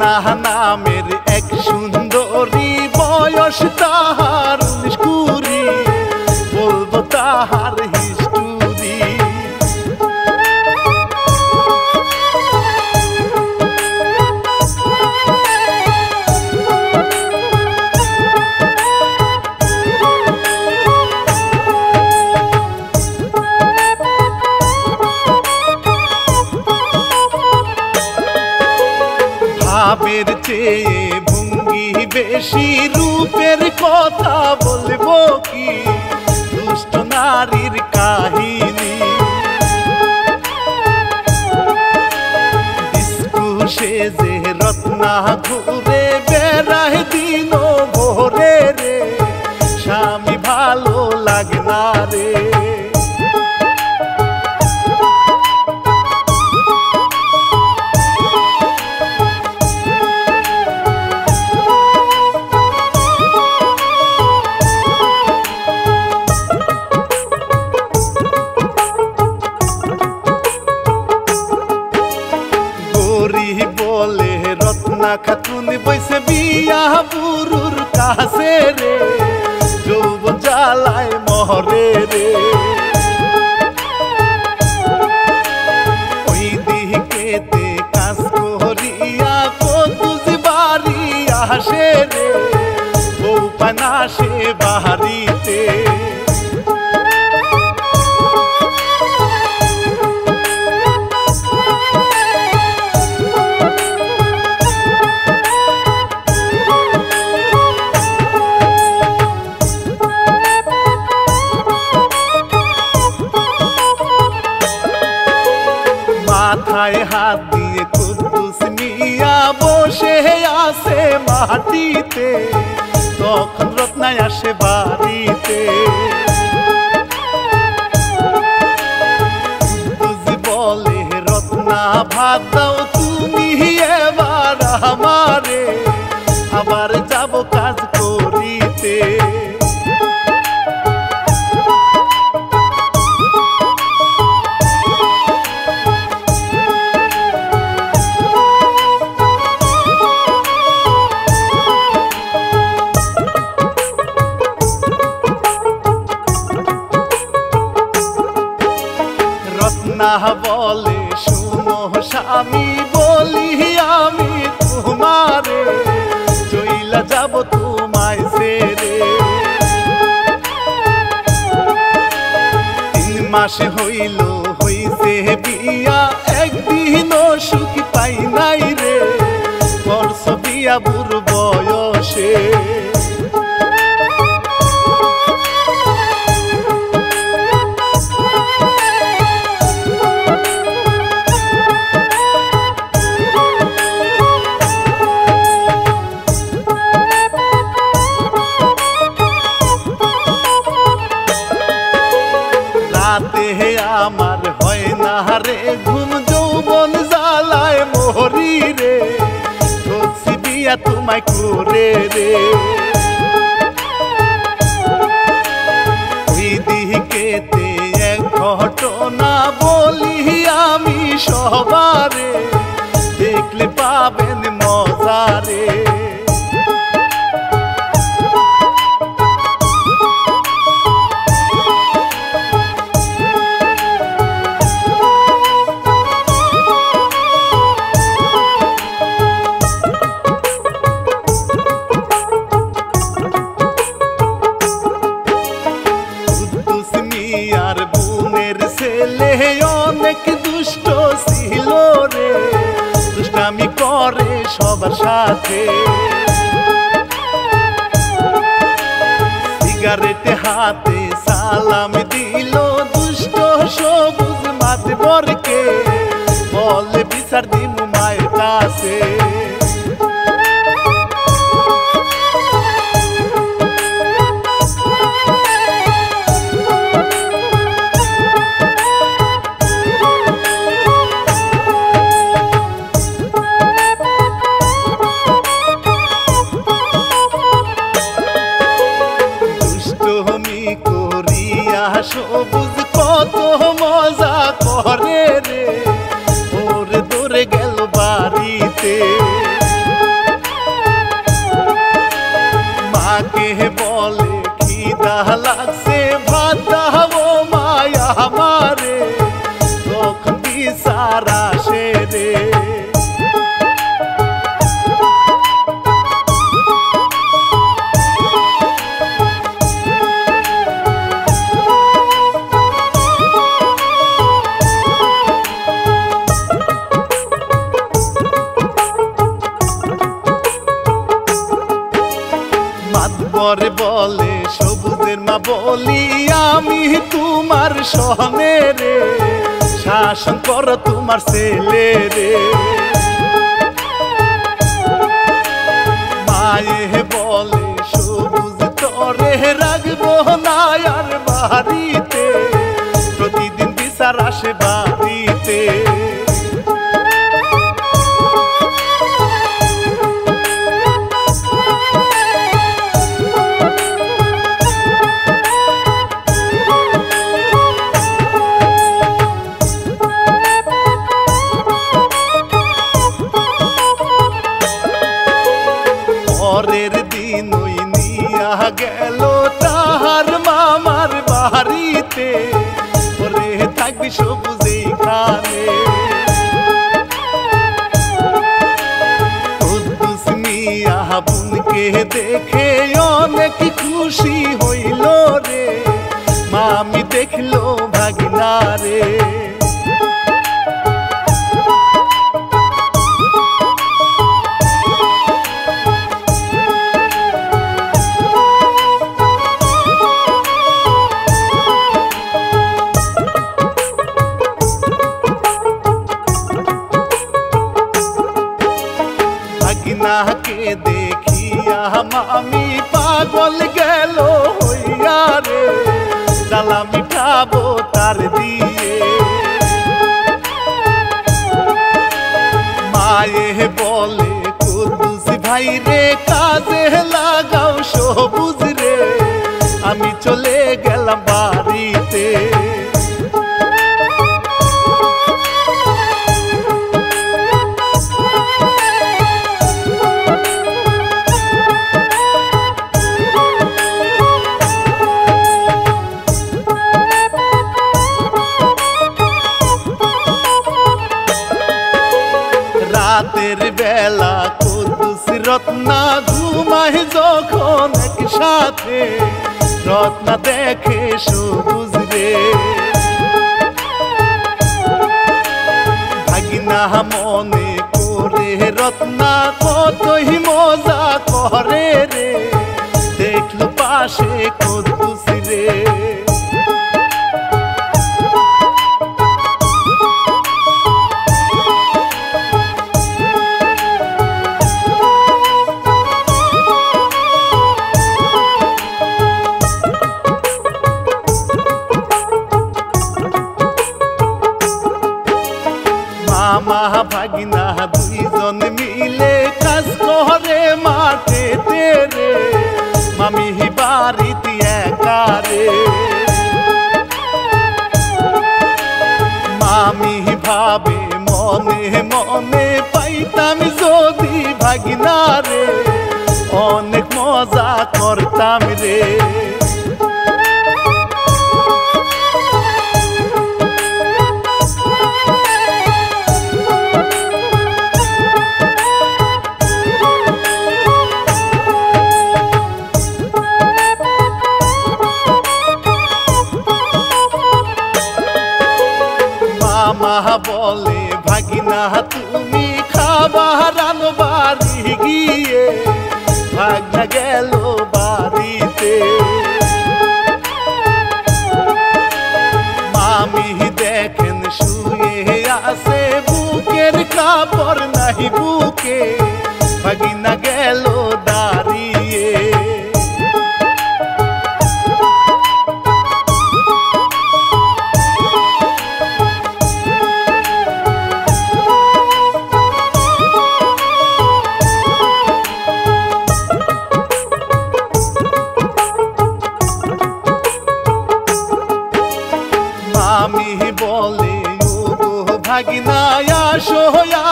রত্না নামের এক সুন্দরী, বয়স তাহার 19-20, বলবো তাহার হিস্টোরি। ভাবের চেয়ে ভঙ্গি বেশি, রূপের কথা বলবো কি, দুষ্ট নারীর কাহিনী। ডিস্কো সেজে রত্না ঘুরে বেড়ায় দিন ভোরে রে, স্বামী ভালো লাগে না রে। বলে রত্না খাতুন বইসে বিয়া বুরুর কাছে রে, যৌবন জ্বালায় মহরে রে। ওই দিকেতে কাজ করিয়া কদুস বাড়ি আসে রে, বউ পানা সে বাড়িতে। মাথায় হাত দিয়ে কুদ্দুস মিয়া বসে আছে মাটিতে, তখন রত্নায় আসে বাড়িতে। কুদ্দুস বলে রত্না ভাত দাও তুমি এবার আমারে, আবার যাব কাজ করিতে। রত্না বলে শুনো স্বামী বলি আমি তোমারে, চইলা যাব তোমায় ছেড়ে। 3 মাস হইল হইছে বিয়া, একদিনও সুখ পাই নাই রে, করছ বিয়া বুড়ো বয়সে। আমার হয় না রে ঘুম, যৌবন জ্বালায় মরি রে, করছি বিয়া তোমায় করে রে। ওই দিকেতে এক ঘটনা বলি আমি সবারে, দেখলে পাবেন মজা রে। আর বোনের ছেলে অনেক দুষ্ট ছিল রে, দুষ্টামি করে সবার সাথে। সিগারেটে হাতে সালাম দিল দুষ্ট সবুজ মাতবরকে, বলে বিচার দিন মায়ের কাছে। সবুজ কত মজা করে রে, ওরে দৌড়ে গেল বাড়িতে। বিচার আসে রে। মাতবর বলে সবুজের মা বলি আমি তোমার সহনে রে, শাসন করো তোমার ছেলে রে। মায়ে বলে সবুজ তরে রাখবো না আর বাড়িতে, প্রতিদিন বিচার আসে বাড়িতে। পরের দিন ওই নিয়া গেল তাহার মামার বাড়িতে, ওরে থাকবি সবুজ এইখানে। কুদ্দুস মিয়া বোনকে দেখে অনেক খুশি হইল রে, মামি দেখলো ভাগিনা রে। ভাগিনাকে দেখিয়া মামি পাগল গেল হইয়া রে, জ্বালা মিঠাবো তার দিয়ে। মায়ে বলে কুদ্দুস ভাই রে কাজে লাগাও সবুজ রে, আমি চলে গেলাম বাড়িতে। রাতের বেলা কুদ্দুস রত্না ঘুমায় যখন একসাথে, রত্না দেখে সবুজ রে। ভাগিনা মনে করে রত্না কতই মজা করে রে, দেখলো পাশে কুদ্দুস রে। মামা ভাগিনা দুইজন মিলে কাজ করে মাঠে রে, মামি বাড়িতে একা রে। মামি ভাবে মনে মনে পাইতাম যদি ভাগিনা রে, অনেক মজা করতাম রে। মামা বলে ভাগিনা তুমি খাবার আনো বাড়ি গিয়ে, ভাগনা গেল বাড়িতে। মামি দেখেন শুয়ে আছে, বুকের কাপড় নাই বুকে, ভাগিনা গেল দাঁড়িয়ে। মামি বলে ওগো ভাগিনা আসো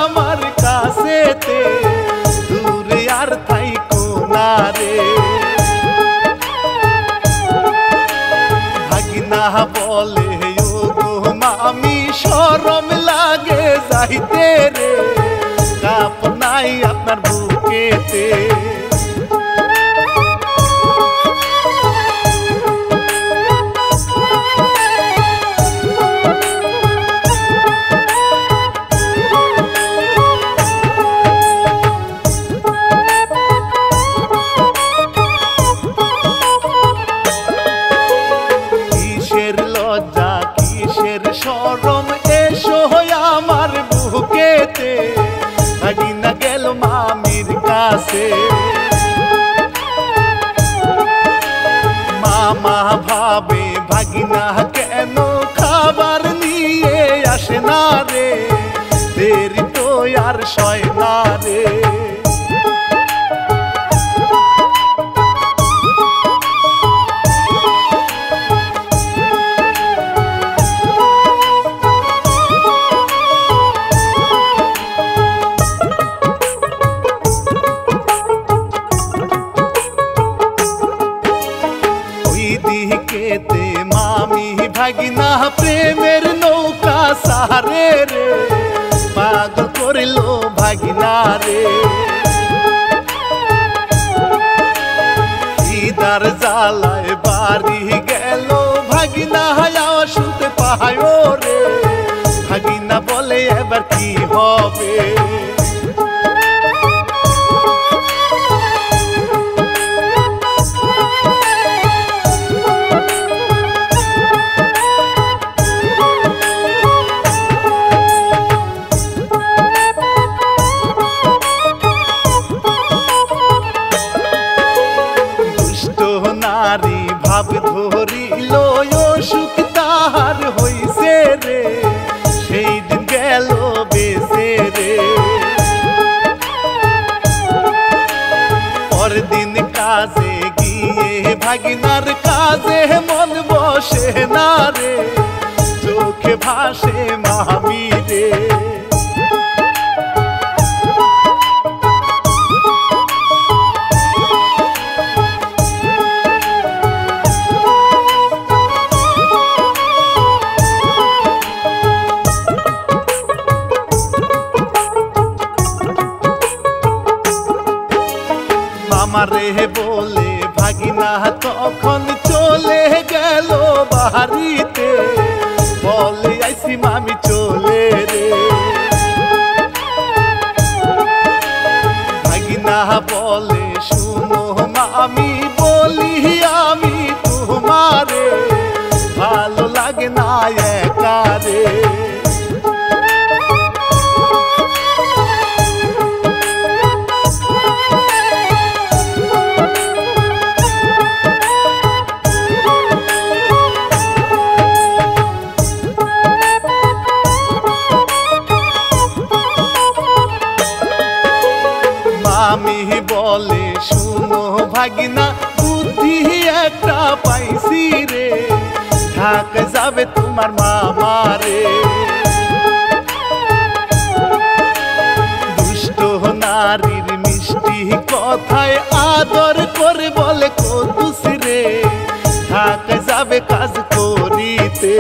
আমার কাছেতে, দূরে আর থাইকো না রে। ভাগিনা বলে ওগো মামি শরম লাগে যাইতে রে কাপড় নাই আপনার বুকেতে শরম এসো আমার বুকেতে ভাগিনা গেল মামির কাছে মামা ভাবে ভাগিনা কেন খাবার নিয়ে আসে না রে দেরি তো আর সয় না রে দিকেতে মামি ভাগিনা প্রেমের নৌকা সারে রে পাগল করিল ভাগিনা রে ইদার জ্বালায় বাড়ি গেল ভাগিনা আওয়াজ শুনতে পায় রে ভাগিনা বলে এবার কি হবে নারী ভাব ধরিল অসুখ তাহার হইছে রে সেই দিন গেল বেঁচে রে পরদিন কাজে গিয়ে ভাগিনার কাজে মন বসে না রে চোখে ভাসে মামি রে আমারে বলে ভাগিনা তখন চলে গেল বাড়িতে বলে আইসি মামি চলে রে ভাগিনা বলে শুনো মামি বলি আমি তোমারে ভালো লাগে না একা রে আমি বলে শুনো ভাগিনা বুদ্ধি একটা পাইছি রে ঢাকা যাবে তোমার মামা রে দুষ্ট নারীর মিষ্টি কথায় আদর করে বলে কদুস রে ঢাকা যাবে কাজ করিতে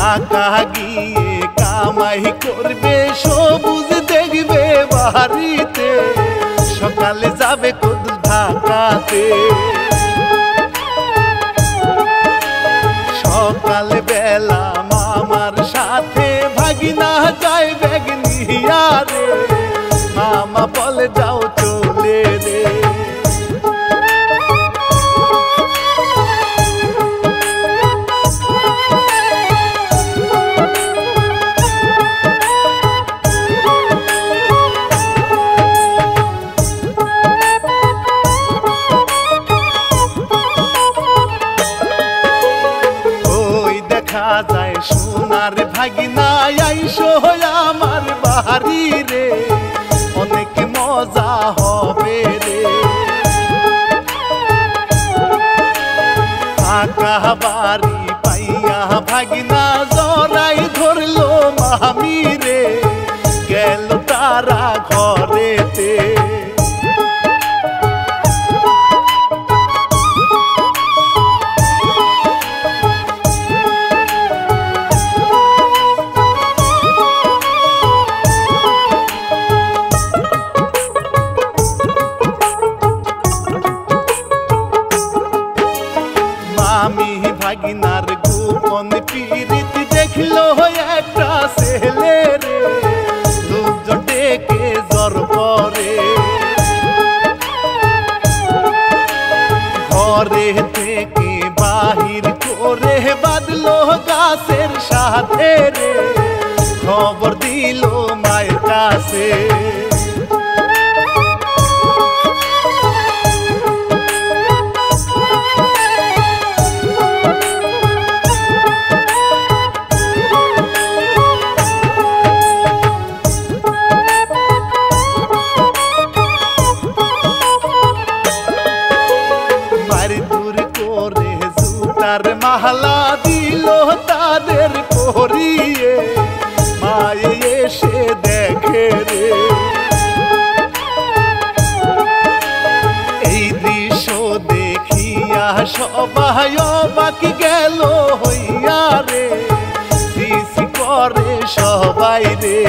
ঢাকা গিয়ে কামাই করবে সবুজ দেখবে বাড়িতে সকালে যাবে কদুল ঢাকাতে সকাল বেলা মামার সাথে ভাগিনা যায় ব্যাগ নিয়া রে মামা বলে যাও চলে রে যায় সোনার ভাগিনা আইসো আমার বাড়ি রে অনেক মজা হবে রে ফাঁকা বাড়ি পাইয়া ভাগিনা জড়াই ধরলো মামি রে, গেল তারা ঘরেতে। মামি ভাগিনার গোপন পীড়িত দেখলো একটা ছেলে রে, লোকজন ডেকে জ্বর করে। ঘরে থেকে বাহির করে বাঁধলো গাছের সাথে রে, খবর দিল মায়ের কাছে। তার মালা দিল তাদের পরিয়ে, মায়ে এসে দেখে রে। এই দৃশ্য দেখিয়া সবাই অবাক গেল হইয়া রে, সিসি করে সবাই রে।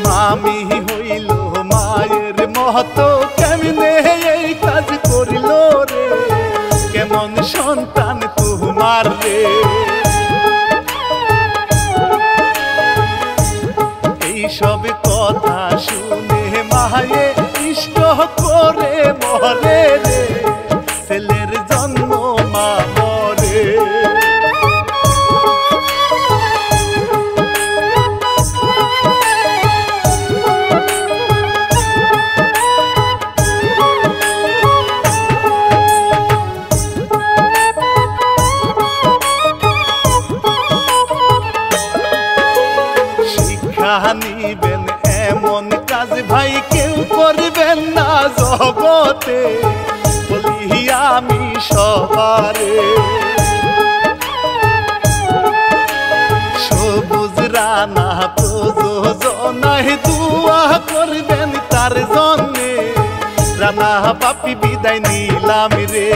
মামি হইল মায়ের মতো, কেমনে এই কাজ করিল রে, কেমন সন্তান তোমার রে। এইসব কথা শুনে মায়ে ইষ্ট করে মরে রে, ছেলের জন্ম মা মরে। নিবেন এমন কাজ ভাই কেউ করবেন না জগতে, বলি আমি সবারে। সবুজ রানা প্রযোজনায় দুয়া করবেন তার জন্যে, রানা পাপি বিদায় নিলাম রে।